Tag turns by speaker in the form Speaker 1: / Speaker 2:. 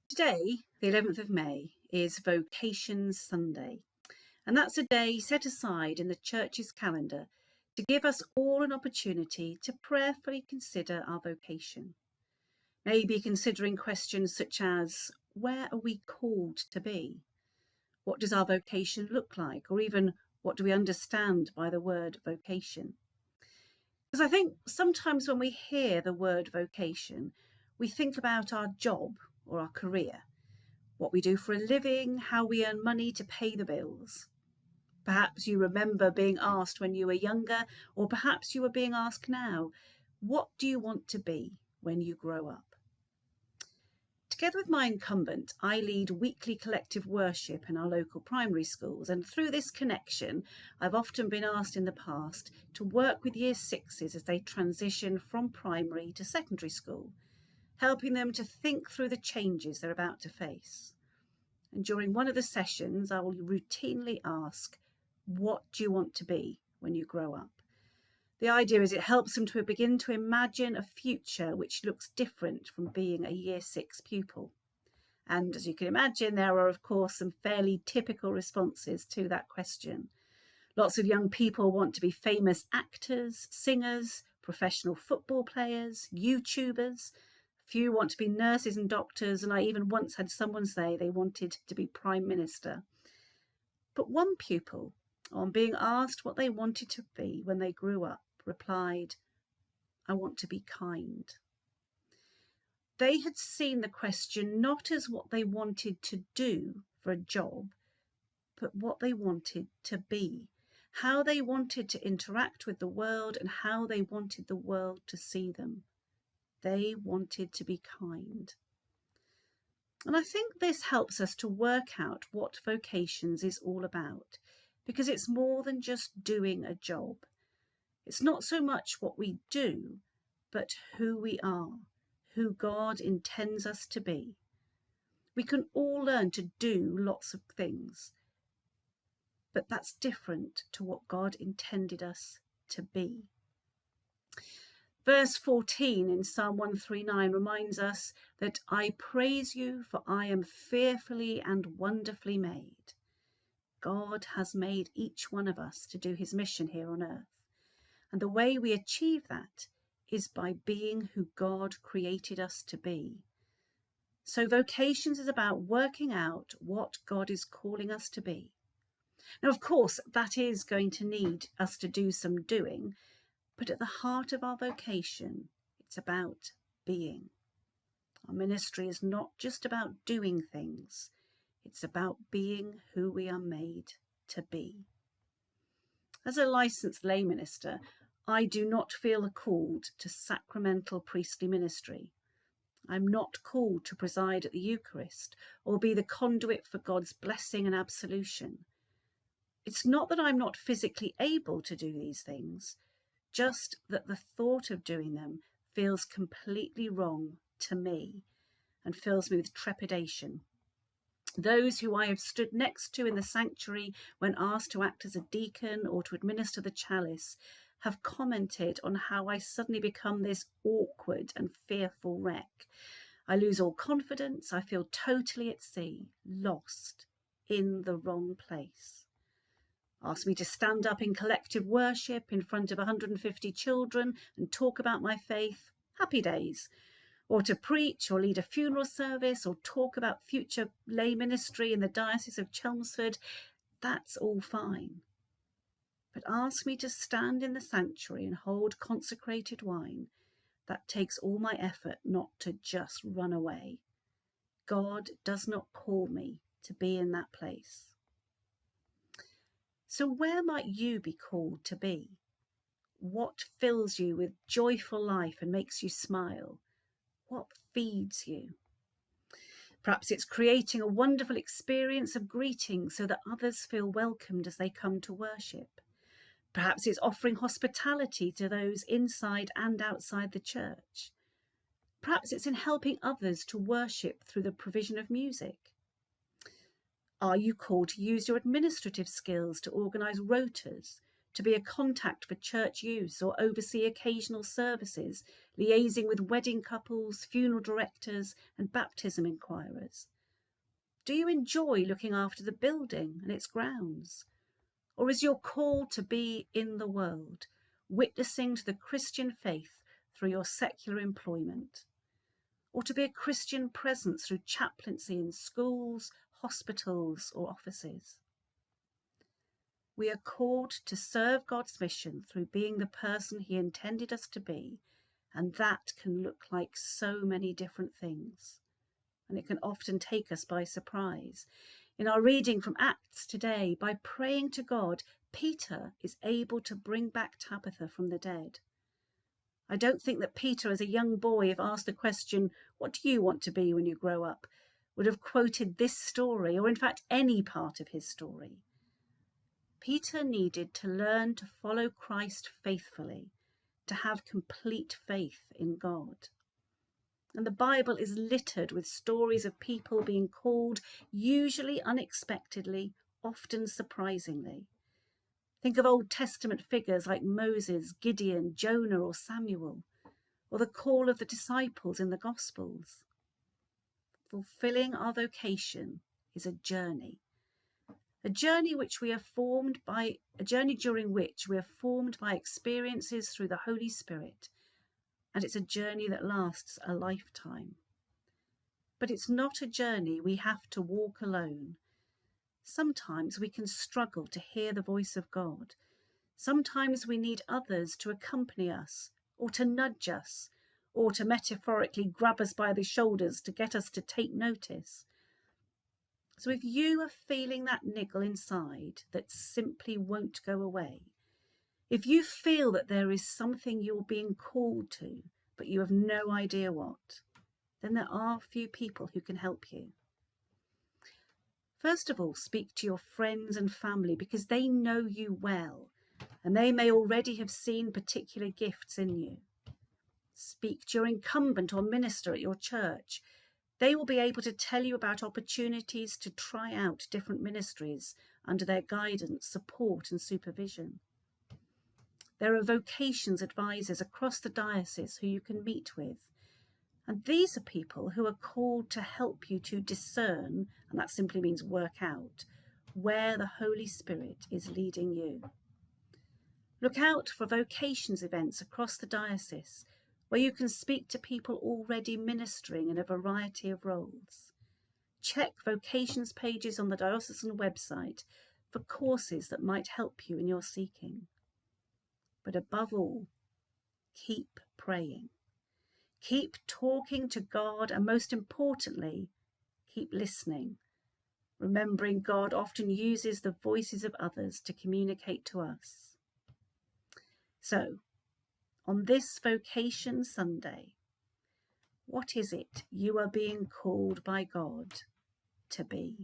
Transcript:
Speaker 1: Today, the 11th of May, is Vocations Sunday, and that's a day set aside in the church's calendar to give us all an opportunity to prayerfully consider our vocation. Maybe considering questions such as, where are we called to be? What does our vocation look like? Or even, what do we understand by the word vocation? Because I think sometimes when we hear the word vocation, we think about our job or our career, what we do for a living, how we earn money to pay the bills. Perhaps you remember being asked when you were younger, or perhaps you are being asked now, what do you want to be when you grow up? Together with my incumbent, I lead weekly collective worship in our local primary schools, and through this connection, I've often been asked in the past to work with year sixes as they transition from primary to secondary school, helping them to think through the changes they're about to face. And during one of the sessions, I will routinely ask, what do you want to be when you grow up? The idea is it helps them to begin to imagine a future which looks different from being a year six pupil. And as you can imagine, there are, of course, some fairly typical responses to that question. Lots of young people want to be famous actors, singers, professional football players, YouTubers. Few want to be nurses and doctors, and I even once had someone say they wanted to be Prime Minister. But one pupil, on being asked what they wanted to be when they grew up, replied, I want to be kind. They had seen the question not as what they wanted to do for a job, but what they wanted to be, how they wanted to interact with the world and how they wanted the world to see them. They wanted to be kind. And I think this helps us to work out what vocations is all about, because it's more than just doing a job. It's not so much what we do, but who we are, who God intends us to be. We can all learn to do lots of things, but that's different to what God intended us to be. Verse 14 in Psalm 139 reminds us that I praise you, for I am fearfully and wonderfully made. God has made each one of us to do his mission here on earth. And the way we achieve that is by being who God created us to be. So vocations is about working out what God is calling us to be. Now, of course, that is going to need us to do some doing, but at the heart of our vocation, it's about being. Our ministry is not just about doing things, it's about being who we are made to be. As a licensed lay minister, I do not feel called to sacramental priestly ministry. I'm not called to preside at the Eucharist or be the conduit for God's blessing and absolution. It's not that I'm not physically able to do these things, just that the thought of doing them feels completely wrong to me and fills me with trepidation. Those who I have stood next to in the sanctuary when asked to act as a deacon or to administer the chalice have commented on how I suddenly become this awkward and fearful wreck. I lose all confidence, I feel totally at sea, lost, in the wrong place. Ask me to stand up in collective worship in front of 150 children and talk about my faith, happy days. Or to preach or lead a funeral service or talk about future lay ministry in the Diocese of Chelmsford, that's all fine. But ask me to stand in the sanctuary and hold consecrated wine, that takes all my effort not to just run away. God does not call me to be in that place. So where might you be called to be? What fills you with joyful life and makes you smile? What feeds you? Perhaps it's creating a wonderful experience of greeting so that others feel welcomed as they come to worship. Perhaps it's offering hospitality to those inside and outside the church. Perhaps it's in helping others to worship through the provision of music. Are you called to use your administrative skills to organise rotas, to be a contact for church use or oversee occasional services, liaising with wedding couples, funeral directors and baptism inquirers? Do you enjoy looking after the building and its grounds? Or is your call to be in the world, witnessing to the Christian faith through your secular employment? Or to be a Christian presence through chaplaincy in schools, hospitals or offices? We are called to serve God's mission through being the person he intended us to be, and that can look like so many different things. And it can often take us by surprise. In our reading from Acts today, by praying to God, Peter is able to bring back Tabitha from the dead. I don't think that Peter, as a young boy, if asked the question, "What do you want to be when you grow up?" would have quoted this story, or in fact any part of his story. Peter needed to learn to follow Christ faithfully, to have complete faith in God. And the Bible is littered with stories of people being called, usually unexpectedly, often surprisingly. Think of Old Testament figures like Moses, Gideon, Jonah or Samuel, or the call of the disciples in the Gospels. Fulfilling our vocation is a journey during which we are formed by experiences through the Holy Spirit, and it's a journey that lasts a lifetime. But it's not a journey we have to walk alone. Sometimes we can struggle to hear the voice of God. Sometimes we need others to accompany us, or to nudge us, or to metaphorically grab us by the shoulders to get us to take notice. So if you are feeling that niggle inside that simply won't go away, if you feel that there is something you're being called to, but you have no idea what, then there are few people who can help you. First of all, speak to your friends and family because they know you well, and they may already have seen particular gifts in you. Speak to your incumbent or minister at your church. They will be able to tell you about opportunities to try out different ministries under their guidance, support and supervision. There are vocations advisors across the diocese who you can meet with. And these are people who are called to help you to discern, and that simply means work out, where the Holy Spirit is leading you. Look out for vocations events across the diocese where you can speak to people already ministering in a variety of roles. Check vocations pages on the diocesan website for courses that might help you in your seeking. But above all, keep praying. Keep talking to God, and most importantly, keep listening, remembering God often uses the voices of others to communicate to us. So, on this Vocations Sunday, what is it you are being called by God to be?